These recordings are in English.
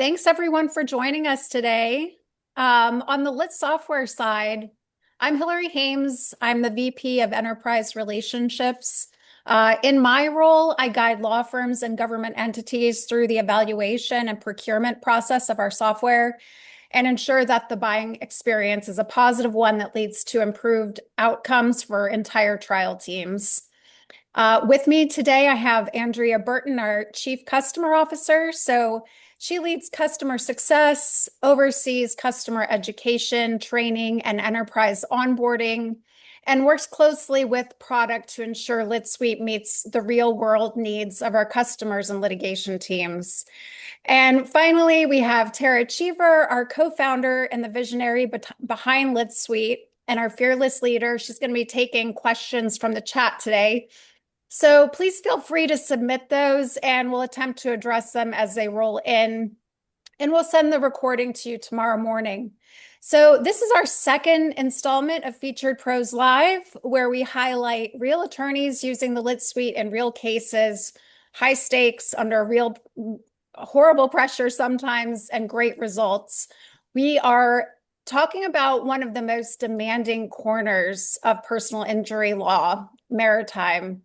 Thanks everyone for joining us today. On the Lit software side, I'm Hillary Hames. I'm the VP of Enterprise Relationships. In my role, I guide law firms and government entities through the evaluation and procurement process of our software and ensure that the buying experience is a positive one that leads to improved outcomes for entire trial teams. With me today, I have Andrea Burton, our Chief Customer Officer. So she leads customer success, oversees customer education, training, and enterprise onboarding, and works closely with product to ensure LitSuite meets the real world needs of our customers and litigation teams. And finally, we have Tara Cheever, our co-founder and the visionary behind LitSuite, and our fearless leader. She's going to be taking questions from the chat today. So please feel free to submit those and we'll attempt to address them as they roll in. And we'll send the recording to you tomorrow morning. So this is our second installment of Featured Pros Live, where we highlight real attorneys using the LitSuite in real cases, high stakes under real horrible pressure sometimes, and great results. We are talking about one of the most demanding corners of personal injury law, maritime.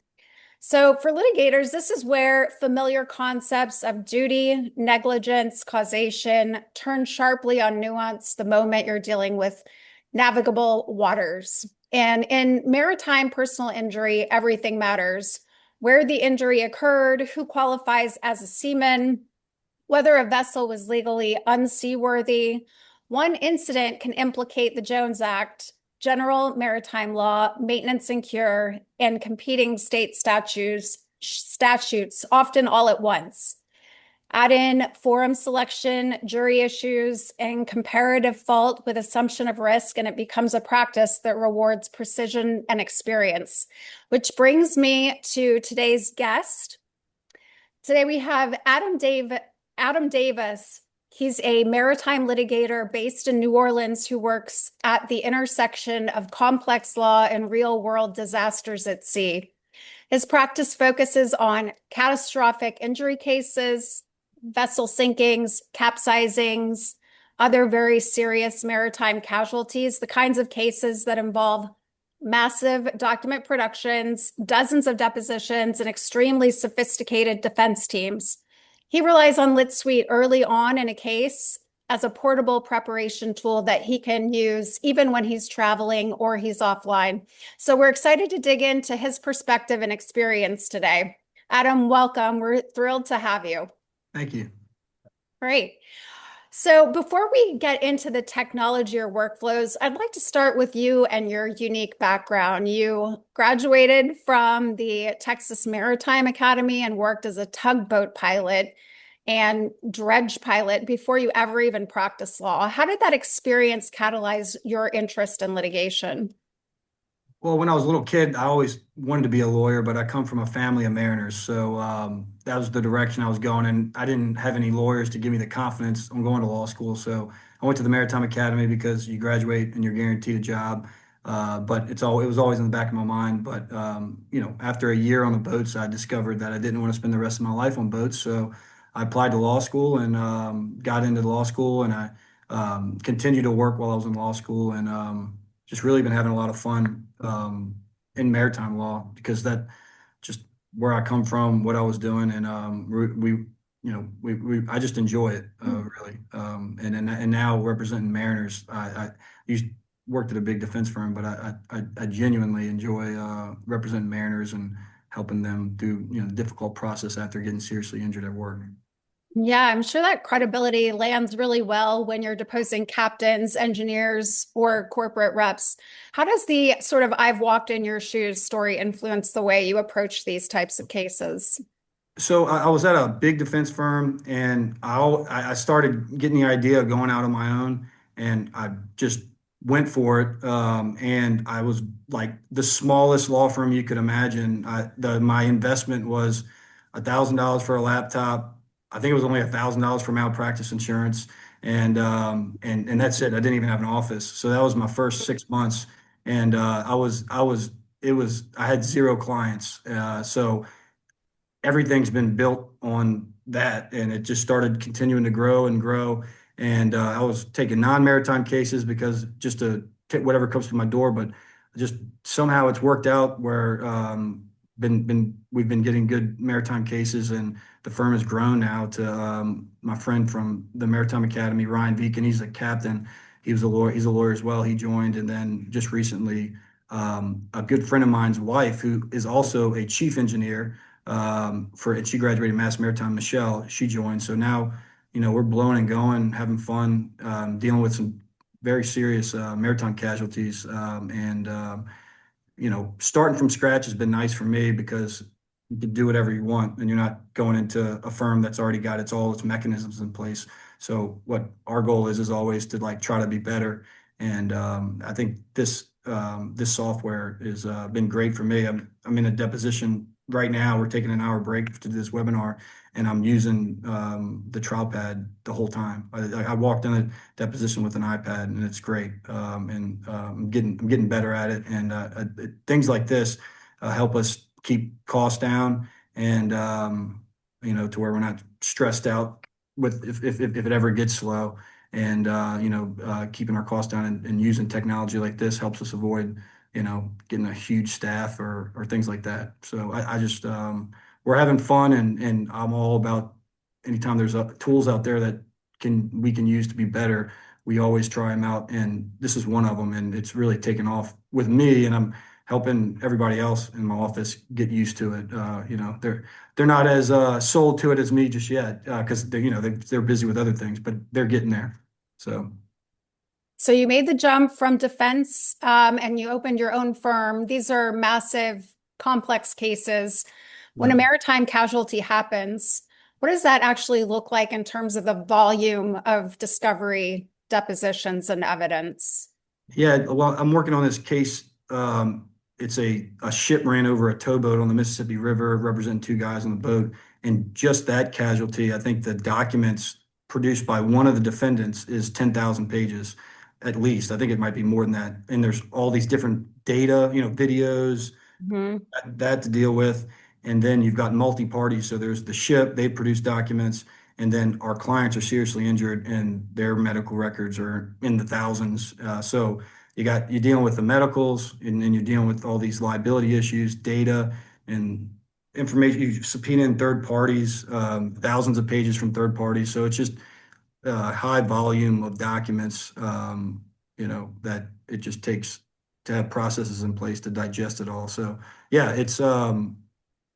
So for litigators, this is where familiar concepts of duty, negligence, causation turn sharply on nuance the moment you're dealing with navigable waters. And in maritime personal injury, everything matters. Where the injury occurred, who qualifies as a seaman, whether a vessel was legally unseaworthy. One incident can implicate the Jones Act, general maritime law, maintenance and cure, and competing state statutes, often all at once. Add in forum selection, jury issues, and comparative fault with assumption of risk, and it becomes a practice that rewards precision and experience. Which brings me to today's guest. Today we have Adam Davis. He's a maritime litigator based in New Orleans who works at the intersection of complex law and real-world disasters at sea. His practice focuses on catastrophic injury cases, vessel sinkings, capsizings, other very serious maritime casualties, the kinds of cases that involve massive document productions, dozens of depositions, and extremely sophisticated defense teams. He relies on LitSuite early on in a case as a portable preparation tool that he can use even when he's traveling or he's offline. So we're excited to dig into his perspective and experience today. Adam, welcome. We're thrilled to have you. Thank you. Great. So before we get into the technology or workflows, I'd like to start with you and your unique background. You graduated from the Texas Maritime Academy and worked as a tugboat pilot and dredge pilot before you ever even practiced law. How did that experience catalyze your interest in litigation? Well, when I was a little kid, I always wanted to be a lawyer, but I come from a family of mariners. So that was the direction I was going. And I didn't have any lawyers to give me the confidence on going to law school. So I went to the Maritime Academy because you graduate and you're guaranteed a job. But it was always in the back of my mind. But, after a year on the boats, I discovered that I didn't want to spend the rest of my life on boats. So I applied to law school and got into law school. And I continued to work while I was in law school and just really been having a lot of fun in maritime law because that just where I come from, what I was doing, and I just enjoy it really. And now representing mariners, I used worked at a big defense firm, but I genuinely enjoy representing mariners and helping them through the difficult process after getting seriously injured at work. Yeah, I'm sure that credibility lands really well when you're deposing captains, engineers, or corporate reps. How does the sort of I've walked in your shoes story influence the way you approach these types of cases? So I was at a big defense firm, and I started getting the idea of going out on my own, and I just went for it. And I was like the smallest law firm you could imagine. My investment was $1,000 for a laptop. I think it was only $1,000 for malpractice insurance, and that's it. I didn't even have an office, so that was my first 6 months, and I had zero clients. So everything's been built on that, and it just started continuing to grow and grow. And I was taking non-maritime cases because just to take whatever comes to my door, but just somehow it's worked out where been we've been getting good maritime cases, and the firm has grown now to my friend from the Maritime Academy, Ryan Veek, and he's a captain. He was a lawyer. He's a lawyer as well. He joined, and then just recently, a good friend of mine's wife, who is also a chief engineer and she graduated Mass Maritime, Michelle. She joined. So now, we're blowing and going, having fun, dealing with some very serious maritime casualties, and starting from scratch has been nice for me because you can do whatever you want and you're not going into a firm that's already got all its mechanisms in place. So what our goal is always to like try to be better. And I think this software has been great for me. I'm in a deposition right now. We're taking an hour break to do this webinar, and I'm using the TrialPad the whole time. I walked in a deposition with an iPad, and it's great. And I'm getting better at it. And things like this help us keep costs down, and to where we're not stressed out with if it ever gets slow. And keeping our costs down and using technology like this helps us avoid getting a huge staff or things like that. So I just we're having fun, and I'm all about anytime there's tools out there that we can use to be better. We always try them out, and this is one of them, and it's really taken off with me, and I'm helping everybody else in my office get used to it. They're not as sold to it as me just yet because they're busy with other things, but they're getting there. So. So you made the jump from defense, and you opened your own firm. These are massive, complex cases. When a Yeah. maritime casualty happens, what does that actually look like in terms of the volume of discovery, depositions, and evidence? Yeah, well, I'm working on this case. It's a ship ran over a towboat on the Mississippi River, representing two guys on the boat. And just that casualty, I think the documents produced by one of the defendants is 10,000 pages at least. I think it might be more than that. And there's all these different data, videos, Mhm. that to deal with. And then you've got multi-parties. So there's the ship, they produce documents, and then our clients are seriously injured and their medical records are in the thousands. So you're dealing with the medicals, and then you're dealing with all these liability issues, data and information. You subpoena in third parties, thousands of pages from third parties. So it's just a high volume of documents, that it just takes to have processes in place to digest it all. So yeah, it's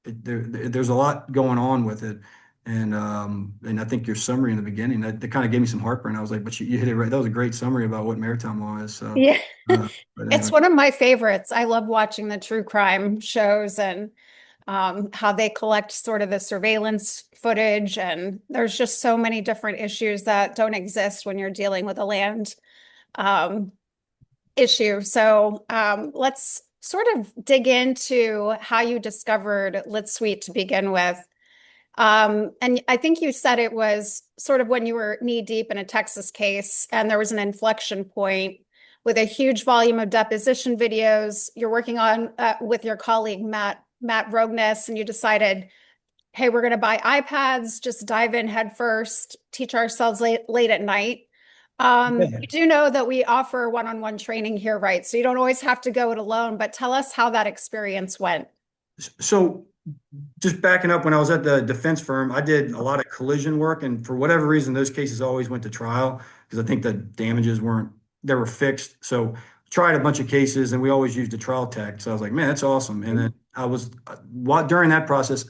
there's a lot going on with it. And I think your summary in the beginning that kind of gave me some heartburn. I was like, but you hit it right. That was a great summary about what maritime law is. So, Yeah. but It's anyway, one of my favorites. I love watching the true crime shows and how they collect sort of the surveillance footage. And there's just so many different issues that don't exist when you're dealing with a land um, issue. So let's sort of dig into how you discovered LitSuite to begin with. And I think you said it was sort of when you were knee deep in a Texas case, and there was an inflection point with a huge volume of deposition videos you're working on with your colleague Matt Rogness, and you decided, hey, we're going to buy iPads, just dive in head first, teach ourselves late at night. yeah. You do know that we offer one-on-one training here, right? So you don't always have to go it alone, but tell us how that experience went. So just backing up, when I was at the defense firm, I did a lot of collision work, and for whatever reason, those cases always went to trial because I think the damages weren't they were fixed. So tried a bunch of cases, and we always used a trial tech. So I was like, man, that's awesome. And then during that process,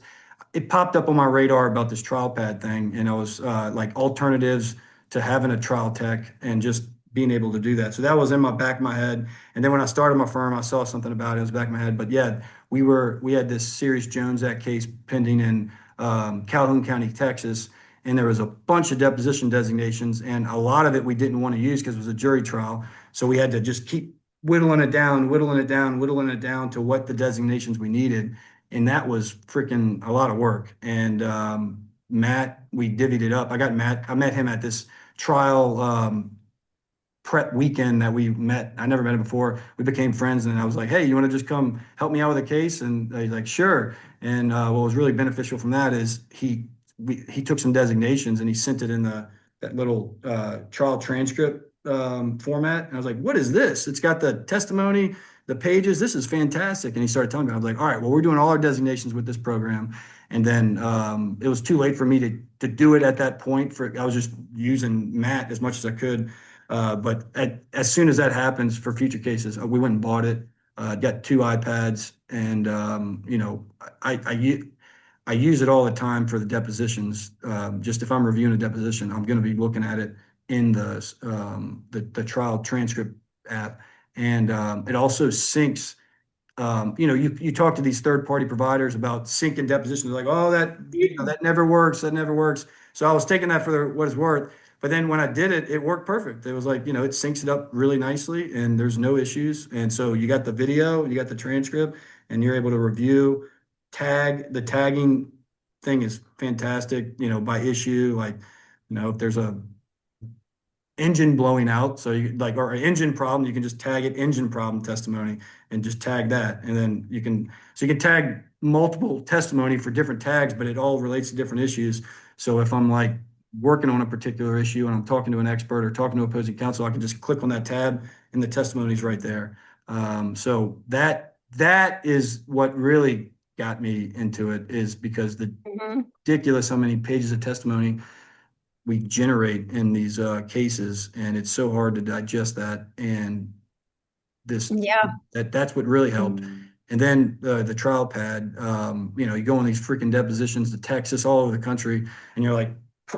it popped up on my radar about this TrialPad thing, and it was like alternatives to having a trial tech and just being able to do that. So that was in my back of my head. And then when I started my firm, I saw something about it. It was back of my head. But yeah, we had this Serious Jones Act case pending in Calhoun County, Texas, and there was a bunch of deposition designations, and a lot of it we didn't want to use because it was a jury trial. So we had to just keep whittling it down, whittling it down, whittling it down to what the designations we needed, and that was freaking a lot of work. And Matt, we divvied it up. I met him at this trial. prep weekend that we met. I never met him before. We became friends, and I was like, "Hey, you want to just come help me out with a case?" And he's like, "Sure." And what was really beneficial from that is he took some designations and he sent it in the that little trial transcript format. And I was like, "What is this? It's got the testimony, the pages. This is fantastic." And he started telling me, I was like, "All right, well, we're doing all our designations with this program." And then it was too late for me to do it at that point. I was just using Matt as much as I could. But as soon as that happens for future cases, we went and bought it. Got two iPads, and I I use it all the time for the depositions. Just if I'm reviewing a deposition, I'm going to be looking at it in the trial transcript app, and it also syncs. You talk to these third party providers about syncing depositions, like, oh, that never works, that never works. So I was taking that for what it's worth. But then when I did it, it worked perfect. It was like, it syncs it up really nicely and there's no issues. And so you got the video, you got the transcript, and you're able to review, the tagging thing is fantastic, by issue, like, if there's a engine blowing out. So or an engine problem, you can just tag it engine problem testimony and just tag that. And then you can tag multiple testimony for different tags, but it all relates to different issues. So if I'm like working on a particular issue and I'm talking to an expert or talking to opposing counsel, I can just click on that tab and the testimony's right there. So that is what really got me into it, is because the Mhm. ridiculous how many pages of testimony we generate in these cases, and it's so hard to digest that. And this Yeah. that's what really helped. And then the trial pad, you go on these freaking depositions to Texas, all over the country, and you're like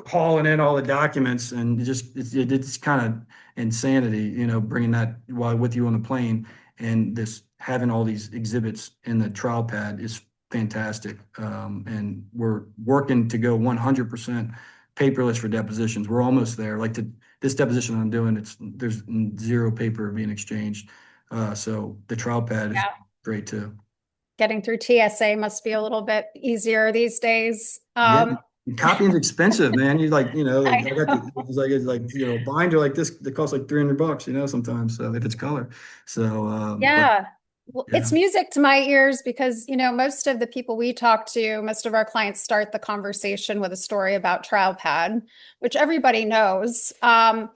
hauling in all the documents, and it's kind of insanity, bringing that while with you on the plane, and this having all these exhibits in the trial pad is fantastic. And we're working to go 100% paperless for depositions. We're almost there. Like this deposition I'm doing, there's zero paper being exchanged. So the trial pad is Yeah. great too. Getting through TSA must be a little bit easier these days. Yeah. Copying's expensive, man. You like, like I I got know. it's like, binder like this that costs like $300, sometimes. So if it's color. So but Yeah. Well, yeah. it's music to my ears because, most of the people we talk to, most of our clients start the conversation with a story about TrialPad, which everybody knows. Yeah.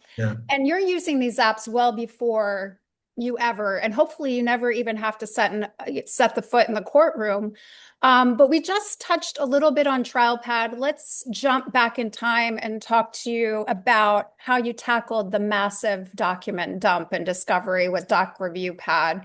And you're using these apps well before you ever, and hopefully you never even have to set the foot in the courtroom. But we just touched a little bit on TrialPad. Let's jump back in time and talk to you about how you tackled the massive document dump and discovery with DocReviewPad.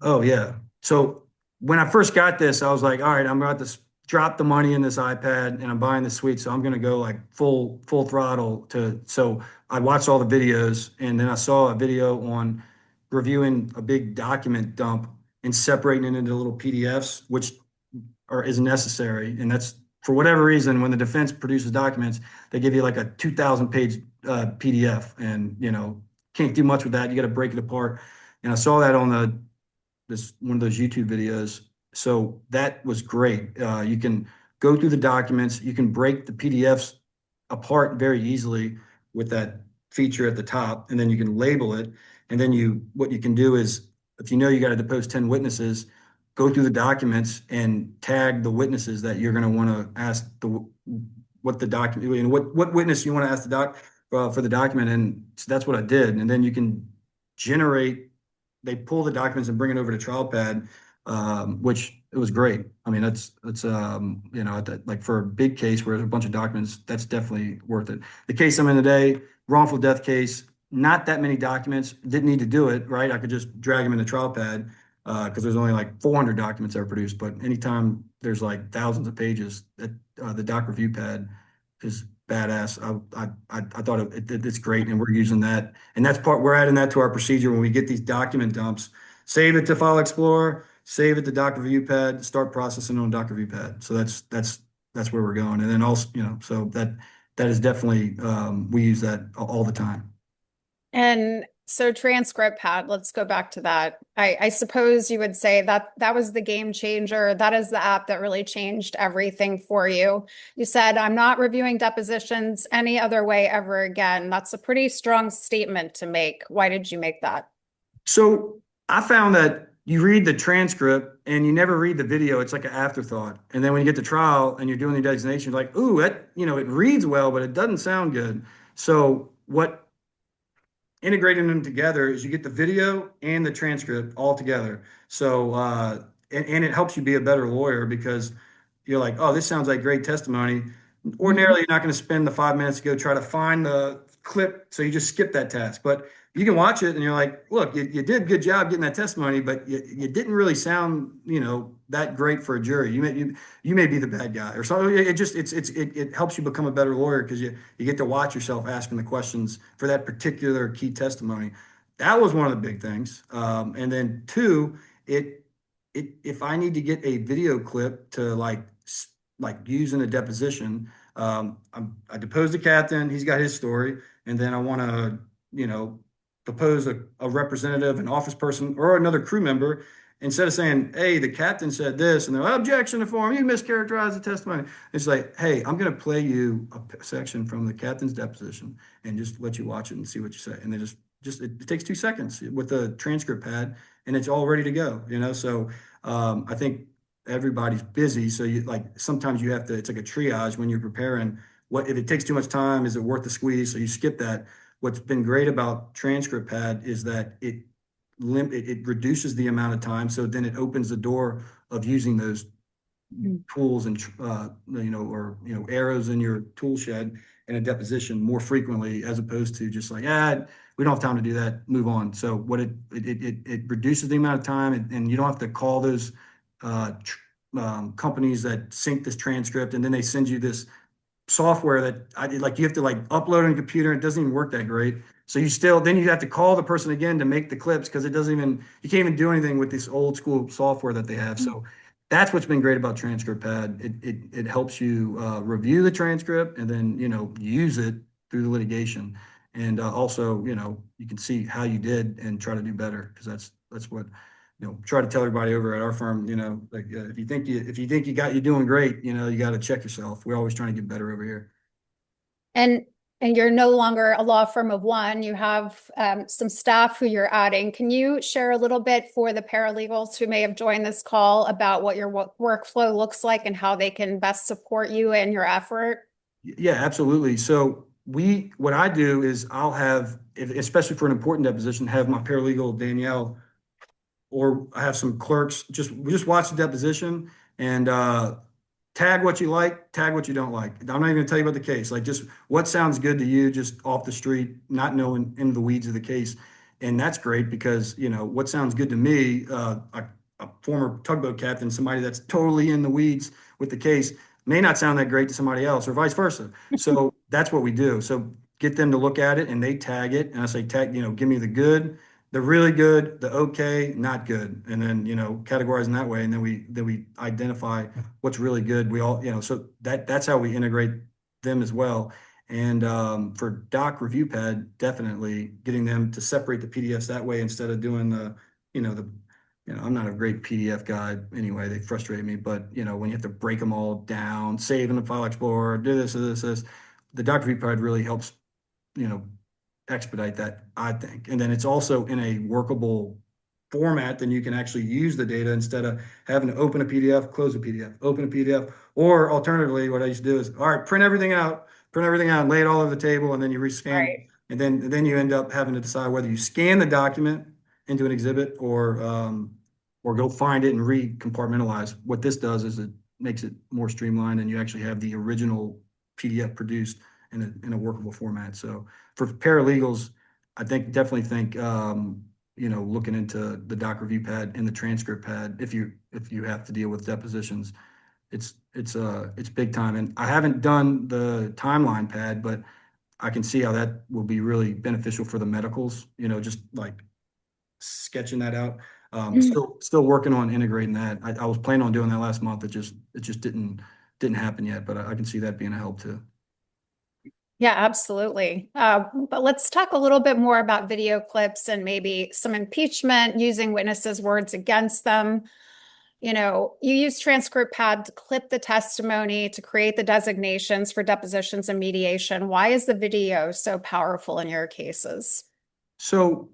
Oh yeah. So when I first got this, I was like, all right, I'm about to drop the money in this iPad and I'm buying the suite. So I'm going to go like full throttle so I watched all the videos, and then I saw a video on reviewing a big document dump and separating it into little PDFs, which is necessary. And that's for whatever reason, when the defense produces documents, they give you like a 2,000 page PDF, and can't do much with that. You got to break it apart. And I saw that on this one of those YouTube videos. So that was great. You can go through the documents. You can break the PDFs apart very easily with that feature at the top, and then you can label it. And then what you can do is, if you got to depose 10 witnesses, go through the documents and tag the witnesses that you're going to want to ask what the document, what witness you want to ask the doc for the document. And so that's what I did. And then you can generate they pull the documents and bring it over to TrialPad, which it was great. I mean, that's like for a big case where there's a bunch of documents, that's definitely worth it. The case I'm in today, wrongful death case, not that many documents, didn't need to do it, right? I could just drag them in the TrialPad because there's only like 400 documents that are produced. But anytime there's like thousands of pages, the DocReviewPad is badass. I thought it's great, and we're using that, and we're adding that to our procedure when we get these document dumps. Save it to File Explorer, save it to DocReviewPad, start processing on DocReviewPad. So that's where we're going, and then also so that is definitely we use that all the time. And So TranscriptPad, let's go back to that. I suppose you would say that that was the game changer. That is the app that really changed everything for you. You said, I'm not reviewing depositions any other way ever again. That's a pretty strong statement to make. Why did you make that? So I found that you read the transcript and you never read the video. It's like an afterthought. And then when you get to trial and you're doing the designation, you're like, ooh, that, it reads well, but it doesn't sound good. So what integrating them together is you get the video and the transcript all together. So and it helps you be a better lawyer because you're like, oh, this sounds like great testimony. Ordinarily, you're not going to spend the 5 minutes to go try to find the clip, so you just skip that task. But you can watch it and you're like, look, you did a good job getting that testimony, but you didn't really sound, that great for a jury. You may be the bad guy or something. It helps you become a better lawyer because you get to watch yourself asking the questions for that particular key testimony. That was one of the big things. And then two, if I need to get a video clip to like use in a deposition, I deposed the captain, he's got his story, and then I want to, depose a representative, an office person, or another crew member. Instead of saying, hey, the captain said this, and they're like, objection to form, you mischaracterized the testimony. It's like, hey, I'm going to play you a section from the captain's deposition and just let you watch it and see what you say. And then it takes 2 seconds with the transcript pad and it's all ready to go, So I think everybody's busy. So sometimes you have to, it's like a triage when you're preparing. What if it takes too much time? Is it worth the squeeze? So you skip that. What's been great about TranscriptPad is that it reduces the amount of time, so then it opens the door of using those tools and arrows in your tool shed in a deposition more frequently, as opposed to just like, we don't have time to do that, move on. So what it reduces the amount of time, and you don't have to call those companies that sync this transcript, and then they send you this software that you have to upload on a computer. It doesn't even work that great. So then you have to call the person again to make the clips because you can't even do anything with this old school software that they have. So that's what's been great about TranscriptPad. It helps you review the transcript and then, use it through the litigation. And also, you can see how you did and try to do better because that's what, try to tell everybody over at our firm, if you think you're doing great, you got to check yourself. We're always trying to get better over here. And and you're no longer a law firm of one. You have some staff who you're adding. Can you share a little bit for the paralegals who may have joined this call about what your workflow looks like and how they can best support you in your effort? Yeah, absolutely. So what I do is I'll have, especially for an important deposition, have my paralegal Danielle, or I have some clerks just watch the deposition and tag what you like, tag what you don't like. I'm not even gonna tell you about the case. Like just what sounds good to you, just off the street, not knowing in the weeds of the case. And that's great because what sounds good to me, a former tugboat captain, somebody that's totally in the weeds with the case, may not sound that great to somebody else, or vice versa. So that's what we do. So get them to look at it and they tag it, and I say tag, give me the good, the really good, the okay, not good, and then categorize in that way, and then we identify what's really good. We all so that's how we integrate them as well. And for DocReviewPad, definitely getting them to separate the PDFs that way instead of doing I'm not a great PDF guy anyway. They frustrate me, but when you have to break them all down, save in the file explorer, do this, the DocReviewPad really helps you know expedite that, I think. And then it's also in a workable format, then you can actually use the data instead of having to open a PDF, close a PDF, open a PDF. Or alternatively, what I used to do is, all right, print everything out, and lay it all over the table, and then you rescan. Right. And then you end up having to decide whether you scan the document into an exhibit or go find it and re-compartmentalize. What this does is it makes it more streamlined, and you actually have the original PDF produced in a workable format. So for paralegals, definitely think looking into the DocReviewPad and the TranscriptPad if you have to deal with depositions. It's big time. And I haven't done the timeline pad, but I can see how that will be really beneficial for the medicals, just like sketching that out. Still working on integrating that. I was planning on doing that last month. It just didn't happen yet, but I can see that being a help too. Yeah, absolutely. But let's talk a little bit more about video clips and maybe some impeachment using witnesses' words against them. You use TranscriptPad to clip the testimony, to create the designations for depositions and mediation. Why is the video so powerful in your cases? So,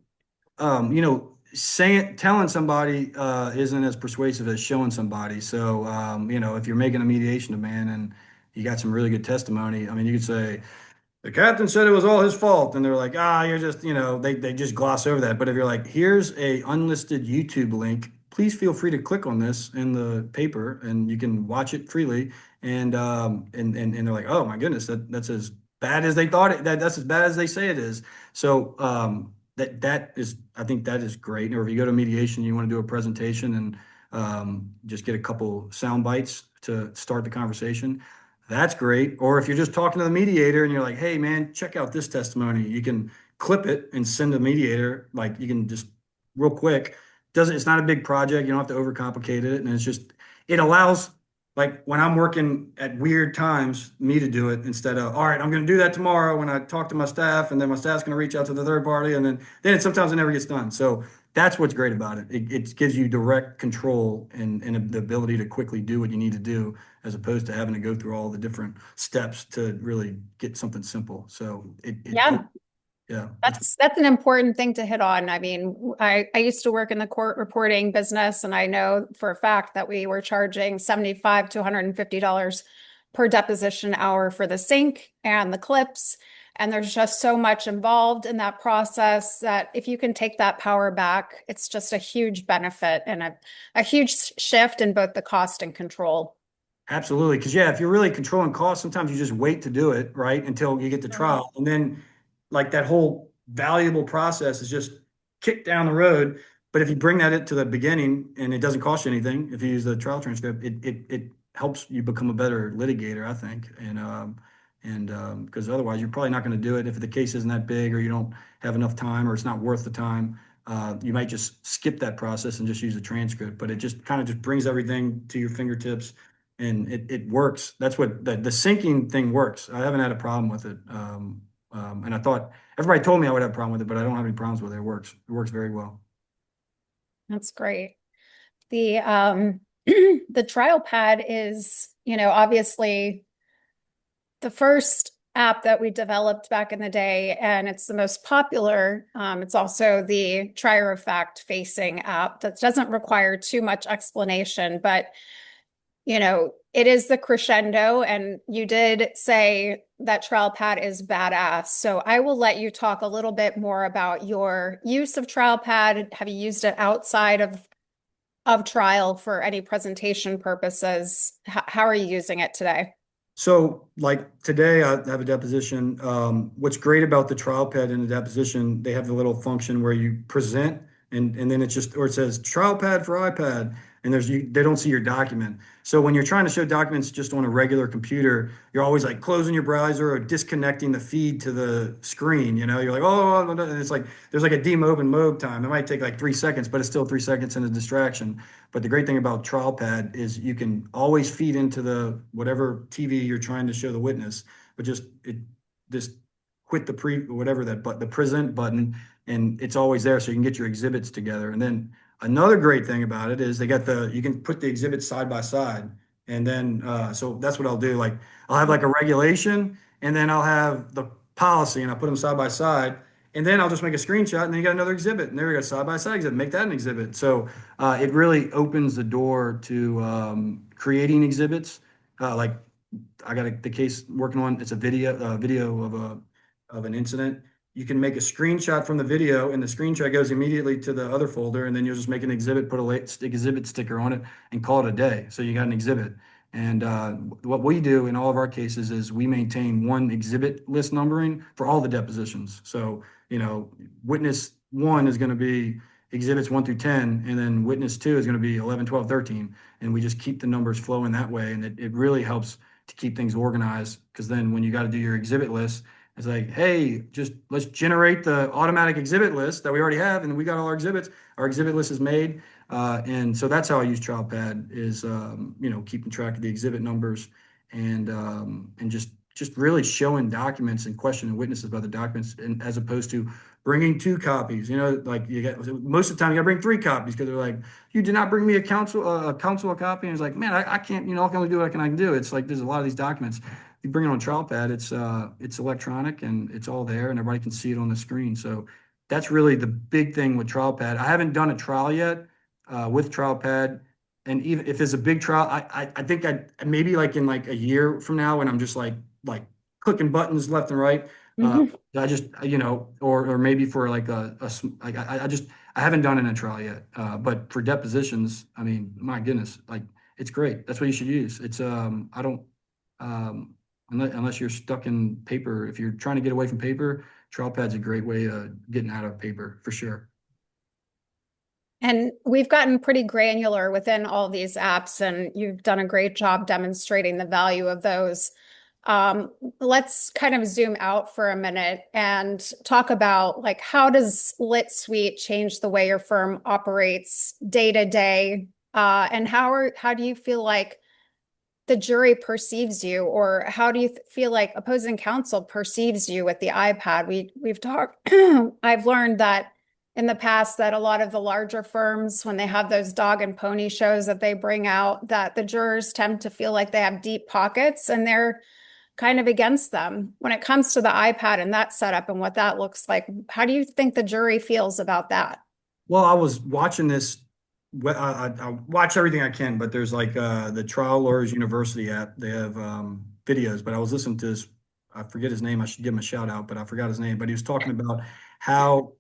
telling somebody isn't as persuasive as showing somebody. So, if you're making a mediation demand and you got some really good testimony, I mean, you could say, the captain said it was all his fault, and they're like, you're just, they just gloss over that. But if you're like, here's a unlisted YouTube link, please feel free to click on this in the paper, and you can watch it freely. And they're like, oh my goodness, that's as bad as they thought it. That's as bad as they say it is. So that is, I think that is great. Or if you go to mediation, you want to do a presentation and just get a couple sound bites to start the conversation. That's great. Or if you're just talking to the mediator and you're like, hey, man, check out this testimony, you can clip it and send the mediator. Like you can just real quick. It's not a big project. You don't have to overcomplicate it. And it's just, it allows, like when I'm working at weird times, me to do it instead of, all right, I'm going to do that tomorrow when I talk to my staff. And then my staff's going to reach out to the third party. And sometimes it never gets done. So that's what's great about it. It gives you direct control and the ability to quickly do what you need to do as opposed to having to go through all the different steps to really get something simple. So Yeah, yeah, it's that's an important thing to hit on. I mean, I used to work in the court reporting business, and I know for a fact that we were charging 75 to $150 per deposition hour for the sync and the clips. And there's just so much involved in that process that if you can take that power back, it's just a huge benefit and a huge shift in both the cost and control. absolutely. Because yeah, if you're really controlling costs, sometimes you just wait to do it, right, until you get to trial. And then like that whole valuable process is just kicked down the road. But if you bring that into the beginning and it doesn't cost you anything, if you use the trial transcript, it helps you become a better litigator, I think. And because otherwise you're probably not going to do it if the case isn't that big or you don't have enough time or it's not worth the time. You might just skip that process and just use the transcript, but it just kind of just brings everything to your fingertips and it works. That's what the syncing thing works. I haven't had a problem with it. And I thought everybody told me I would have a problem with it, but I don't have any problems with it. It works. It works very well. That's great. The the trial pad is, obviously the first app that we developed back in the day, and it's the most popular. It's also the trier of fact facing app that doesn't require too much explanation, but it is the crescendo. And you did say that TrialPad is badass. So I will let you talk a little bit more about your use of TrialPad. Have you used it outside of trial for any presentation purposes? How are you using it today? So, like today, I have a deposition. What's great about the trial pad in the deposition, they have the little function where you present, and then it's just, or it says trial pad for iPad, and they don't see your document. So when you're trying to show documents just on a regular computer, you're always like closing your browser or disconnecting the feed to the screen. You're like, oh, and it's like there's like a demob and mob time. It might take like 3 seconds, but it's still 3 seconds in a distraction. But the great thing about TrialPad is you can always feed into the whatever TV you're trying to show the witness, but just quit the whatever that but the present button, and it's always there, so you can get your exhibits together. And then another great thing about it is you can put the exhibits side by side, and then so that's what I'll do. Like I'll have like a regulation, and then I'll have the policy, and I'll put them side by side. And then I'll just make a screenshot, and then you got another exhibit, and there we go, side by side exhibit. Make that an exhibit. So it really opens the door to creating exhibits. Like I got the case working on. It's a video of an incident. You can make a screenshot from the video, and the screenshot goes immediately to the other folder, and then you'll just make an exhibit, put a exhibit sticker on it, and call it a day. So you got an exhibit. And what we do in all of our cases is we maintain one exhibit list numbering for all the depositions. So witness one is going to be exhibits 1 through 10, and then witness two is going to be 11, 12, 13. And we just keep the numbers flowing that way. And it really helps to keep things organized because then when you got to do your exhibit list, it's like, hey, just let's generate the automatic exhibit list that we already have. And we got all our exhibits. Our exhibit list is made. And so that's how I use TrialPad is, keeping track of the exhibit numbers and just just really showing documents and questioning witnesses about the documents, and as opposed to bringing two copies. You know, like you get most of the time you got to bring three copies because they're like, you did not bring me a copy, and it's like, man, I can't, I can only do what I can do. It's like there's a lot of these documents. You bring it on TrialPad, it's electronic and it's all there, and everybody can see it on the screen. So that's really the big thing with TrialPad. I haven't done a trial yet with TrialPad. And even if it's a big trial, I think I maybe like in like a year from now when I'm just like clicking buttons left and right. Uh, Mhm. I just or maybe for like like I haven't done it in a trial yet. But for depositions, I mean, my goodness, like it's great. That's what you should use. It's I don't unless you're stuck in paper. If you're trying to get away from paper, TrialPad's a great way of getting out of paper for sure. And we've gotten pretty granular within all these apps, and you've done a great job demonstrating the value of those. Let's kind of zoom out for a minute and talk about like how does Lit Suite change the way your firm operates day to day? And how do you feel like the jury perceives you, or how do you feel like opposing counsel perceives you with the iPad? We've talked. I've learned that in the past that a lot of the larger firms, when they have those dog and pony shows that they bring out, that the jurors tend to feel like they have deep pockets and they're kind of against them. When it comes to the iPad and that setup and what that looks like, how do you think the jury feels about that? Well, I was watching this. I watch everything I can, but there's like the Trial Lawyers University app. They have videos, but I was listening to this. I forget his name. I should give him a shout out, but I forgot his name. But he was talking about how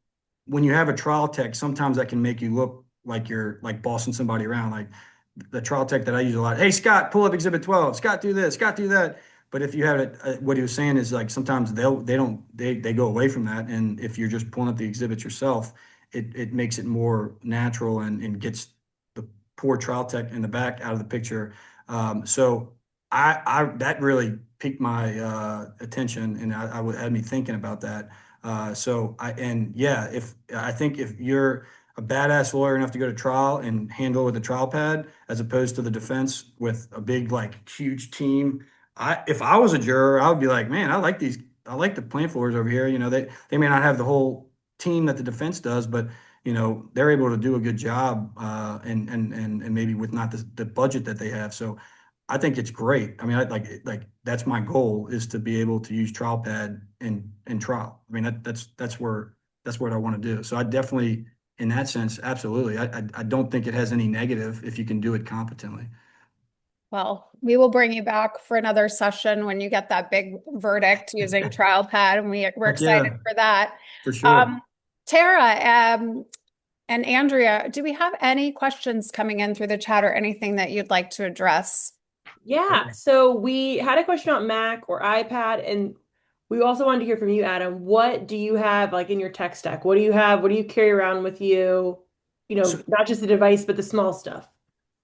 when you have a trial tech, sometimes that can make you look like you're like bossing somebody around. Like the trial tech that I use a lot. Hey, Scott, pull up Exhibit 12. Scott, do this. Scott, do that. But if you have it, what he was saying is like sometimes they go away from that, and if you're just pulling up the exhibits yourself, it makes it more natural and gets the poor trial tech in the back out of the picture. So I that really piqued my attention, and had me thinking about that. If I think if you're a badass lawyer enough to go to trial and handle it with a trial pad as opposed to the defense with a big like huge team. If I was a juror, I would be like, man, I like the plaintiff lawyers over here. You know, they may not have the whole team that the defense does, but they're able to do a good job, and maybe with not the budget that they have. So I think it's great. I mean, I like that's my goal is to be able to use TrialPad in trial. I mean, that's what I want to do. So I definitely, in that sense, absolutely. I don't think it has any negative if you can do it competently. Well, we will bring you back for another session when you get that big verdict using TrialPad, and we're Heck excited yeah, for that. for sure. Um, Tara, and Andrea, do we have any questions coming in through the chat or anything that you'd like to address? Yeah, so we had a question on Mac or iPad, and we also wanted to hear from you, Adam. What do you have like in your tech stack? What do you have? What do you carry around with you? So Not just the device, but the small stuff.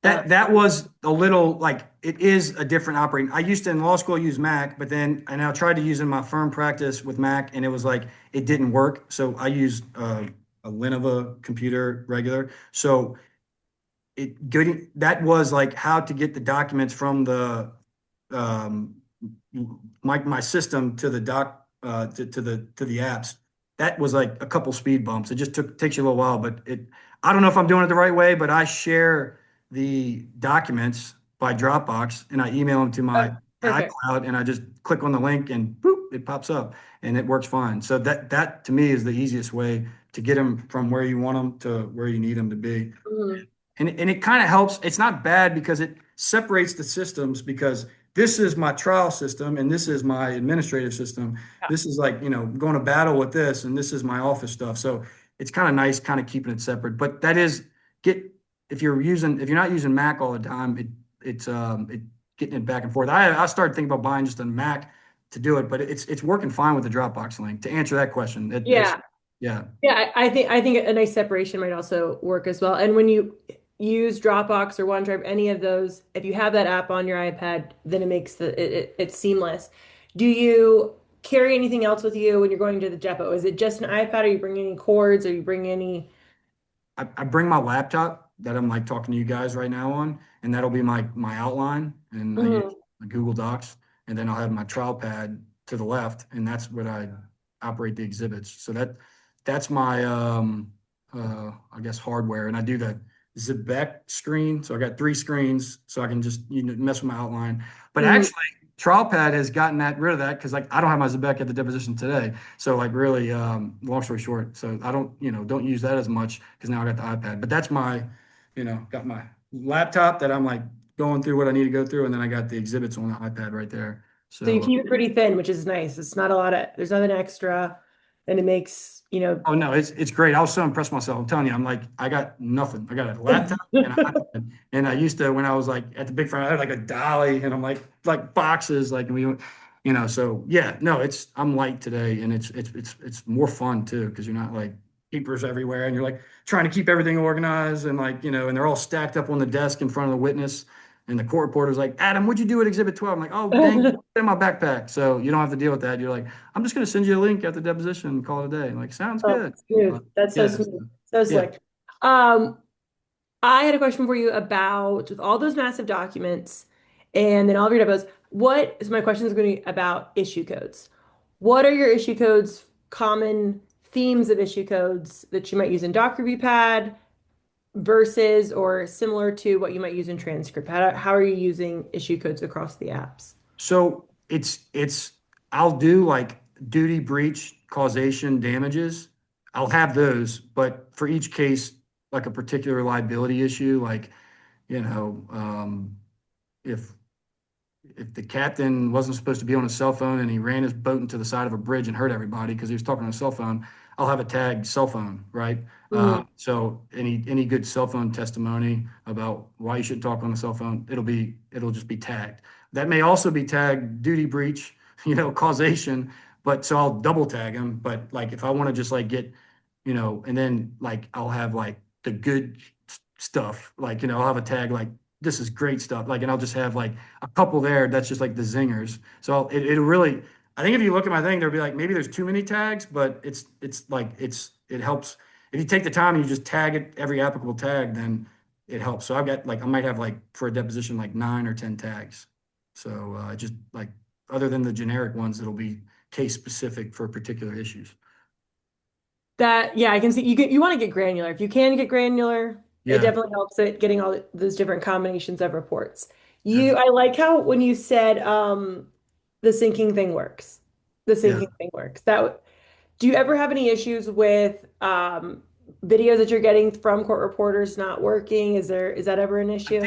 that was a little like it is a different operating. I used to in law school use Mac, but then and I tried to use in my firm practice with Mac, and it was like it didn't work. So I used a Lenovo computer regular. So it getting that was like how to get the documents from the um, my system to the doc to the apps. That was like a couple speed bumps. It just takes you a little while, but I don't know if I'm doing it the right way, but I share the documents by Dropbox and I email them to Oh, my perfect. iCloud and I just click on the link and boop, it pops up and it works fine. So that to me is the easiest way to get them from where you want them to where you need them to be. Mhm. And it kind of helps. It's not bad because it separates the systems because this is my trial system and this is my administrative system. Yeah. This is like, going to battle with this and this is my office stuff. So it's kind of nice kind of keeping it separate. But that is get if you're not using Mac all the time, it getting it back and forth. I started thinking about buying just a Mac to do it, but it's working fine with the Dropbox link. To answer that question, it's Yeah. yeah. Yeah, I think a nice separation might also work as well. And when you use Dropbox or OneDrive, any of those, if you have that app on your iPad, then it makes it's seamless. Do you carry anything else with you when you're going to the depot? Is it just an iPad? Are you bringing any cords? Are you bringing any? I bring my laptop that I'm like talking to you guys right now on, and that'll be my outline, and I use Mhm. the Google Docs, and then I'll have my TrialPad to the left, and that's what I operate the exhibits. So that's my I guess hardware, and I do the Zebek screen. So I got 3 screens, so I can just mess with my outline. But Mhm. actually, TrialPad has gotten rid of that because like I don't have my Zebek at the deposition today. So like really, long story short, so I don't use that as much because now I got the iPad. But that's my, got my laptop that I'm like going through what I need to go through, and then I got the exhibits on the iPad right there. So you So keep it pretty thin, which is nice. It's not a lot of, there's nothing extra, and it makes, oh no, it's great. I was so impressed myself. I'm telling you, I'm like, I got nothing. I got a laptop and an iPad. And I used to, when I was like at the big firm, I had like a dolly, and I'm like boxes, like so yeah, no, I'm light today, and it's more fun too, because you're not like papers everywhere, and you're like trying to keep everything organized, and like, and they're all stacked up on the desk in front of the witness. And the court reporter's like, Adam, what'd you do at Exhibit 12? I'm like, oh, dang, put it in my backpack. So you don't have to deal with that. You're like, I'm just going to send you a link at the deposition and call it a day. I'm like, sounds Oh, good. smooth. That's so Yeah, smooth. So yeah. slick. Um, I had a question for you about with all those massive documents and then all of your depots, so my question is going to be about issue codes. What are your issue codes, common themes of issue codes that you might use in DocReviewPad versus or similar to what you might use in Transcript? How are you using issue codes across the apps? So I'll do like duty, breach, causation, damages. I'll have those, but for each case, like a particular liability issue, like, you know, um, if if the captain wasn't supposed to be on a cell phone and he ran his boat into the side of a bridge and hurt everybody because he was talking on a cell phone, I'll have a tag cell phone, right? Mhm. So any good cell phone testimony about why you should talk on the cell phone, it'll just be tagged. That may also be tagged duty breach, causation, but so I'll double tag them. But like if I want to just like get, and then like I'll have like the good stuff, like I'll have a tag like this is great stuff, like, and I'll just have like a couple there that's just like the zingers. So it'll really, I think if you look at my thing, there'll be like maybe there's too many tags, but it's like it helps if you take the time and you just tag it every applicable tag, then it helps. So I've got like I might have like for a deposition like 9 or 10 tags. So just like other than the generic ones, it'll be case specific for particular issues. That, yeah, I can see you want to get granular. If you can get granular, it Yeah, definitely helps it getting all those different combinations of reports. that's I like how when you said the syncing thing works. The yeah. syncing thing works. Do you ever have any issues with videos that you're getting from court reporters not working? Is that ever an issue? I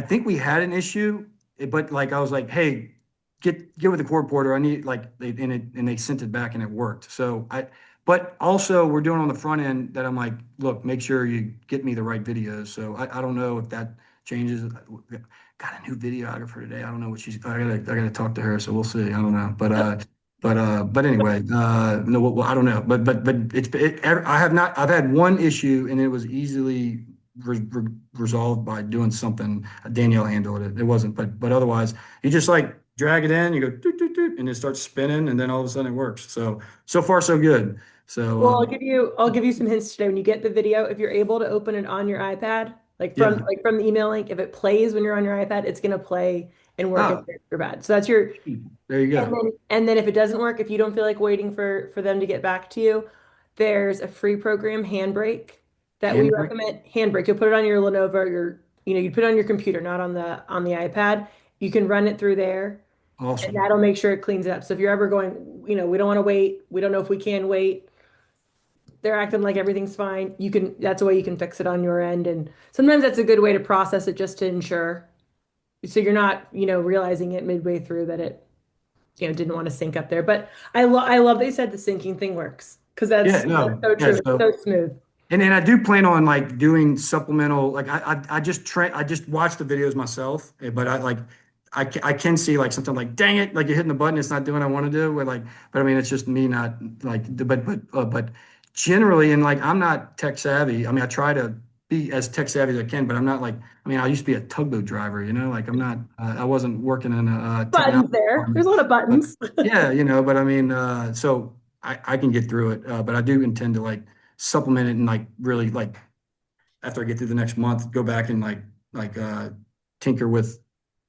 think we had an issue, but like I was like, hey, get with the court reporter. I need like and they sent it back and it worked. But also we're doing on the front end that I'm like, look, make sure you get me the right videos. So I don't know if that changes. Got a new videographer today. I don't know what I gotta talk to her. So we'll see. I don't know. But anyway, no, well, I don't know. I have not. I've had one issue, and it was easily resolved by doing something. Danielle handled it. It wasn't, but otherwise, you just like drag it in, you go doot, doot, doot, and it starts spinning, and then all of a sudden it works. So far so good. So Well, I'll give you some hints today. When you get the video, if you're able to open it on your iPad, yeah. like from the email link, if it plays when you're on your iPad, it's gonna play and work in Oh, TranscriptPad. So that's your there you go. and then if it doesn't work, if you don't feel like waiting for them to get back to you, there's a free program, Handbrake, that we Handbrake. recommend. Handbrake, you'll put it on your Lenovo, you put it on your computer, not on the iPad. You can run it through there, and Awesome. that'll make sure it cleans it up. So if you're ever going, we don't want to wait, we don't know if we can wait, they're acting like everything's fine. That's a way you can fix it on your end. And sometimes that's a good way to process it just to ensure. So you're not, realizing it midway through that it, didn't want to sync up there. But I love that you said the syncing thing works because Yeah, that's no, so yeah. true. It's so smooth. And I do plan on like doing supplemental. Like I just watch the videos myself, but I can see like something like dang it, like you're hitting the button, it's not doing what I want to do. But I mean, it's just me not like but generally, and like I'm not tech savvy. I mean, I try to be as tech savvy as I can, but I'm not like I mean, I used to be a tugboat driver, like I'm not. I wasn't working in a technology Buttons there. There's department, a lot of but buttons. yeah, but I mean, so I can get through it, but I do intend to like supplement it and like really like after I get through the next month, go back and like tinker with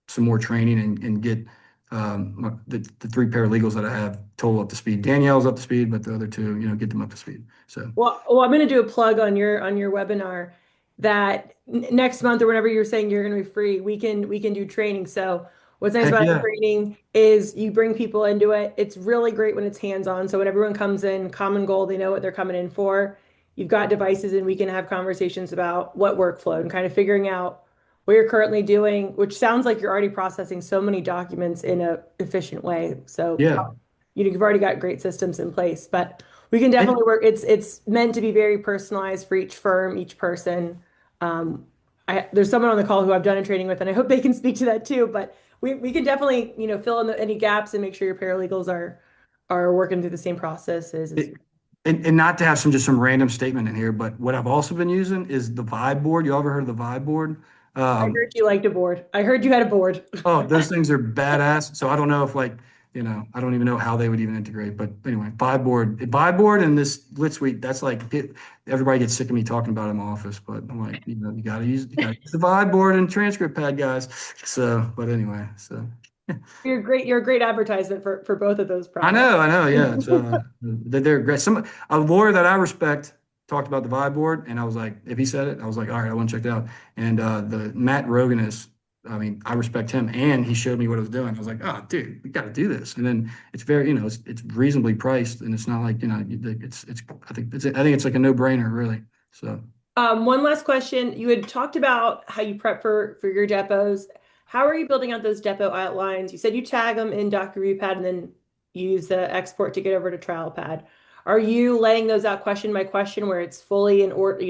some more training and get the three paralegals that I have total up to speed. Danielle's up to speed, but the other two, get them up to speed. So Well, I'm going to do a plug on your webinar that next month or whenever you're saying you're going to be free, we can do training. So what's nice heck about the yeah, training is you bring people into it. It's really great when it's hands-on. So when everyone comes in, common goal, they know what they're coming in for. You've got devices and we can have conversations about what workflow and kind of figuring out what you're currently doing, which sounds like you're already processing so many documents in a efficient way. So yeah. you've already got great systems in place, but we can And definitely work. It's meant to be very personalized for each firm, each person. Um, there's someone on the call who I've done a training with, and I hope they can speak to that too. But we can definitely, fill in any gaps and make sure your paralegals are working through the same processes. it, and not to have some random statement in here, but what I've also been using is the Vibe board. You ever heard of the Vibe board? I heard you liked a board. I heard you had a board. Oh, those things are badass. So I don't know if I don't even know how they would even integrate. But anyway, Vibe board and this Lit Suite, that's everybody gets sick of me talking about it in my office. But I'm like, you gotta use the Vibe board and TranscriptPad, guys. So, but anyway, so You're a great advertisement for both of those products. I know, yeah. It's they're great. A lawyer that I respect talked about the Vibe board, and I was like, if he said it, I was like, all right, I want to check it out. And the Matt Rogan is, I mean, I respect him, and he showed me what it was doing. I was like, oh, dude, we got to do this. And then it's very, it's reasonably priced, and it's not like, I think it's like a no-brainer, really. So. One last question. You had talked about how you prep for your depots. How are you building out those depot outlines? You said you tag them in DocReviewPad and then use the export to get over to TrialPad. Are you laying those out question by question where it's fully in order,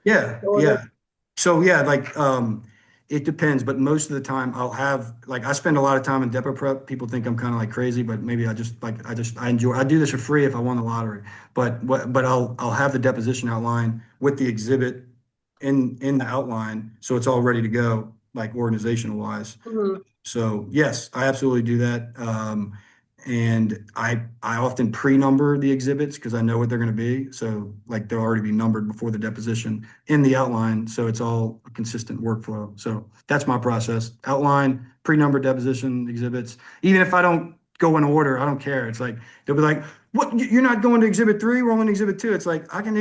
Yeah, order? yeah. So yeah, it depends, but most of the time I'll have I spend a lot of time in depot prep. People think I'm kind of like crazy, but maybe I enjoy I do this for free if I won the lottery. But I'll have the deposition outline with the exhibit in the outline, so it's all ready to go, like organizational wise. Mhm. So yes, I absolutely do that. And I often pre-number the exhibits because I know what they're going to be. So like they'll already be numbered before the deposition in the outline. So it's all a consistent workflow. So that's my process. Outline, pre-numbered deposition exhibits. Even if I don't go in order, I don't care. It's like they'll be like, "What? You're not going to exhibit 3? We're on exhibit 2." It's like I can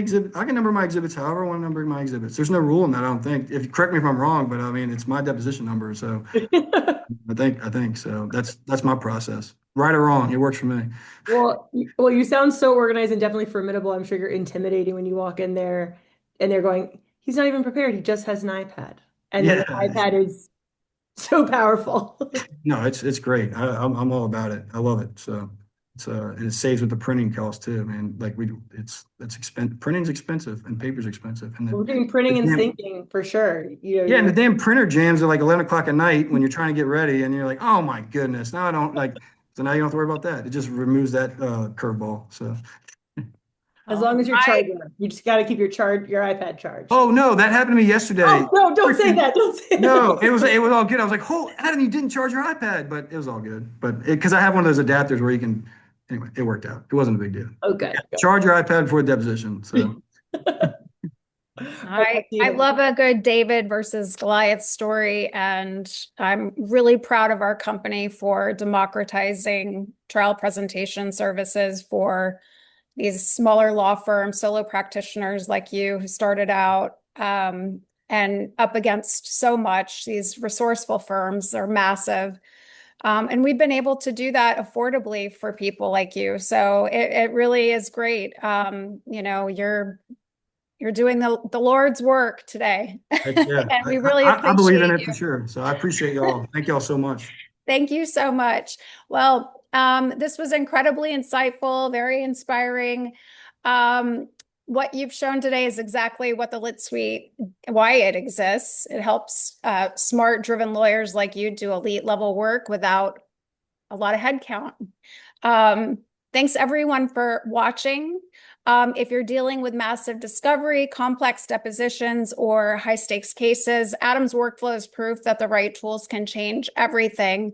number my exhibits however I want to number my exhibits. There's no rule in that, I don't think. If you correct me if I'm wrong, but I mean it's my deposition number. So I think so. That's my process. Right or wrong, it works for me. Well, you sound so organized and definitely formidable. I'm sure you're intimidating when you walk in there and they're going, he's not even prepared. He just has an iPad. And then the Yeah. iPad is so powerful. No, it's great. I'm all about it. I love it. So and it saves with the printing cost too, man. Like it's expensive. Printing's expensive and paper's expensive. And We're doing the printing and damn, syncing for sure. yeah, and the damn printer jams at like 11 o'clock at night when you're trying to get ready and you're like, oh my goodness. Now I don't like so now you don't have to worry about that. It just removes that curveball. So As Oh, long as you're charging them. You just got to keep your iPad charged. oh no, that happened to me yesterday. Oh, no, don't say Freaking that. Don't say No, that. it was all good. I was like, "Oh, Adam, you didn't charge your iPad," but it was all good. But because I have one of those adapters where you can, anyway, it worked out. It wasn't a big deal. Okay. Charge your iPad before deposition. So I love a good David versus Goliath story, and I'm really proud of our company for democratizing trial presentation services for these smaller law firms, solo practitioners like you who started out and up against so much. These resourceful firms are massive. And we've been able to do that affordably for people like you. So it really is great. You're doing the Lord's work today. yeah, And we really I believe in appreciate it you. for sure. So I appreciate y'all. Thank y'all so much. Thank you so much. Well, this was incredibly insightful, very inspiring. Um, what you've shown today is exactly what the Lit Suite, why it exists. It helps smart, driven lawyers like you do elite level work without a lot of headcount. Um, Thanks everyone for watching. If you're dealing with massive discovery, complex depositions, or high stakes cases, Adam's workflow is proof that the right tools can change everything.